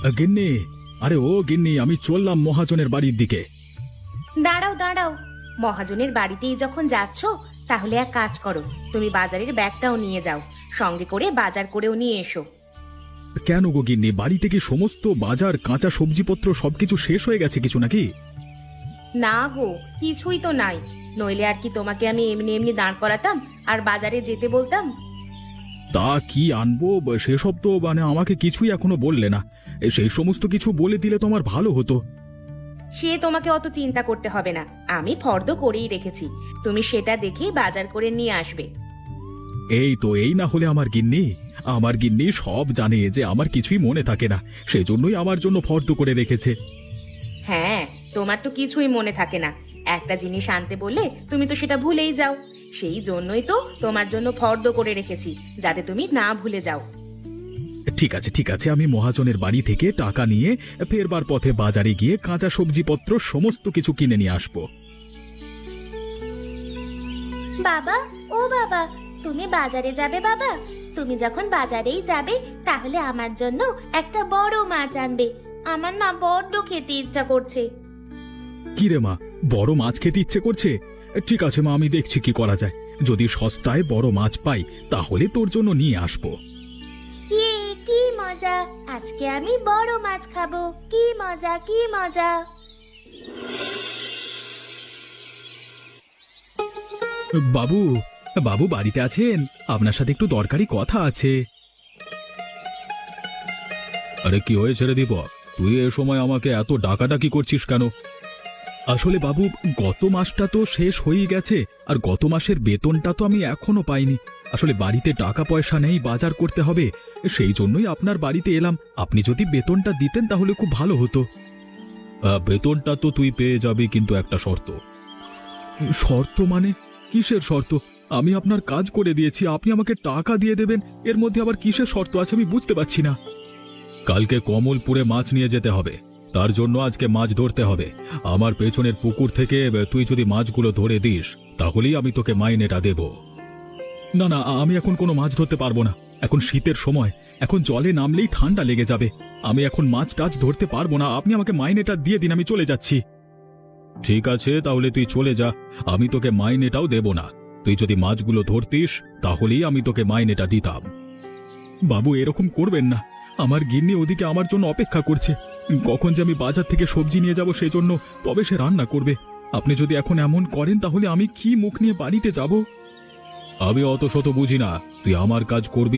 গিন্নি, আরে ও গিন্নি, আমি চললাম মহাজনের বাড়ির দিকে। দাঁড়াও দাঁড়াও, মহাজনের বাড়িতেই যখন যাচ্ছ তাহলে এক কাজ করো, তুমি বাজারের ব্যাগটাও নিয়ে যাও, সঙ্গে করে বাজার করেও নিয়ে এসো। কেন গো গিন্নি, বাড়িতে কি সমস্ত বাজার কাঁচা সবজিপত্র সবকিছু শেষ হয়ে গেছে কিছু নাকি? না গো, কিছুই তো নাই, নইলে আর কি তোমাকে আমি এমনি এমনি দাঁড় করাতাম আর বাজারে যেতে বলতাম? তা কি আনবো সেসব তো আমাকে কিছুই এখনো বললে না। সেই সমস্ত কিছু বলে দিলে তো আমার ভালো হতো। সে তোমাকে অত চিন্তা করতে হবে না, আমি ফর্দ করেই রেখেছি, তুমি সেটা দেখেই বাজার করে নিয়ে আসবে। এই তো, এই না হলে আমার গিন্নি সব জানে যে আমার কিছুই মনে থাকে না, সেজন্যই আমার জন্য ফর্দ করে রেখেছে। হ্যাঁ, তোমার তো কিছুই মনে থাকে না, একটা জিনিস আনতে বললে তুমি তো সেটা ভুলেই যাও, সেই জন্যই তো তোমার জন্য ফর্দ করে রেখেছি, যাতে তুমি না ভুলে যাও। ঠিক আছে ঠিক আছে, আমি মহাজনের বাড়ি থেকে টাকা নিয়ে ফেরবার পথে বাজারে গিয়ে কাঁচা সবজিপত্র সমস্ত কিছু কিনে নিয়ে আসবো। বাবা, ও বাবা, তুমি বাজারে যাবে বাবা? তুমি যখন বাজারেই যাবে তাহলে আমার জন্য একটা বড় মাছ আনবে, আমার না বড্ড খেতে ইচ্ছা করছে। কি রে মা, বড় মাছ খেতে ইচ্ছে করছে? ঠিক আছে মা, আমি দেখছি কি করা যায়। যদি সস্তায় বড় মাছ পাই তাহলে তোর জন্য নিয়ে আসবো। ইয়ে, কি মজা, আজকে আমি বড় মাছ খাবো, কি মজা কি মজা। বাবু, বাবু বাড়িতে আছেন? আপনার সাথে একটু দরকারি কথা আছে। আরে কি হয়েছে রে দীপক, তুই এ সময় আমাকে এত ডাকাডাকি করছিস কেন? আসলে বাবু, গত মাসটা তো শেষ হয়েই গেছে, আর গত মাসের বেতনটা তো আমি এখনো পাইনি। আসলে বাড়িতে টাকা পয়সা নেই, বাজার করতে হবে, সেই জন্যই আপনার বাড়িতে এলাম। আপনি যদি বেতনটা দিতেন তাহলে খুব ভালো হতো। বেতনটা তো তুই পেয়ে যাবি, কিন্তু একটা শর্ত। শর্ত মানে? কিসের শর্ত? আমি আপনার কাজ করে দিয়েছি, আপনি আমাকে টাকা দিয়ে দেবেন, এর মধ্যে আবার কিসের শর্ত আছে আমি বুঝতে পারছি না। কালকে কমলপুরে মাছ নিয়ে যেতে হবে, তার জন্য আজকে মাছ ধরতে হবে। আমার পেছনের পুকুর থেকে তুই যদি মাছগুলো ধরে দিস তাহলেই আমি তোকে মাইনেটা দেব। না না, আমি এখন কোনো মাছ ধরতে পারবো না, এখন শীতের সময়, এখন জলে নামলেই ঠান্ডা লেগে যাবে। আমি এখন মাছ টাছ ধরতে পারবো না, আপনি আমাকে মাইনেটা দিয়ে দিন, আমি চলে যাচ্ছি। ঠিক আছে, তাহলে তুই চলে যা, আমি তোকে মাইনেটাও দেব না। তুই যদি মাছগুলো ধরতিস তাহলেই আমি তোকে মাইনেটা দিতাম। বাবু, এরকম করবেন না, আমার গিন্নি ওদিকে আমার জন্য অপেক্ষা করছে, কখন যে আমি বাজার থেকে সবজি নিয়ে যাব সেই জন্য, তবে সে রান্না করবে। আপনি যদি এখন এমন করেন তাহলে আমি কি মুখ নিয়ে বাড়িতে যাব? আমি অত শত বুঝি না, তুই আমার কাজ করবি।